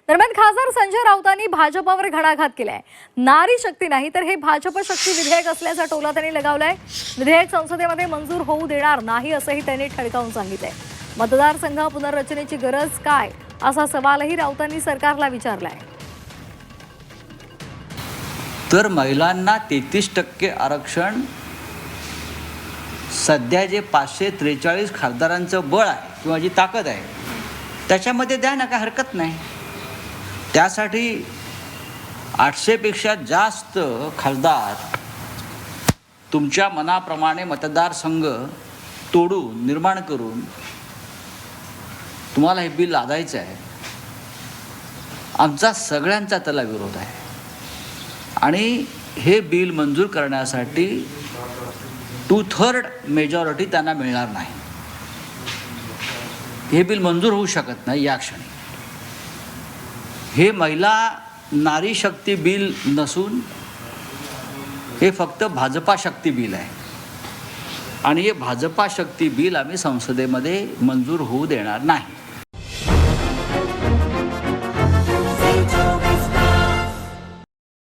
दरम्यान खासदार संजय राऊतांनी भाजपावर घणाघात केलाय. नारी शक्ती नाही तर हे भाजप शक्ती विधेयक असल्याचा टोला त्यांनी लगावलाय. विधेयक संसदेमध्ये मंजूर होऊ देणार नाही असंही त्यांनी ठणकावून सांगितलंय. मतदारसंघ पुनर्रचनेची गरज काय असा सवालही राऊतांनी सरकारला विचारलाय. तर महिलांना 33% आरक्षण सध्या जे 543 खासदारांचं बळ आहे किंवा जी ताकद आहे त्याच्यामध्ये द्या ना, काय हरकत नाही. त्यासाठी 800 पेक्षा जास्त खासदार तुमच्या मनाप्रमाणे मतदारसंघ तोडून निर्माण करून तुम्हाला हे बिल लादायचं आहे. आमचा सगळ्यांचा त्याला विरोध आहे आणि हे बिल मंजूर करण्यासाठी 2/3 मेजॉरिटी त्यांना मिळणार नाही. हे बिल मंजूर होऊ शकत नाही या क्षणी. हे महिला नारी शक्ती बिल नसून हे फक्त भाजपा शक्ती बिल आहे आणि हे भाजपा शक्ती बिल आम्ही संसदेमध्ये मंजूर होऊ देणार नाही.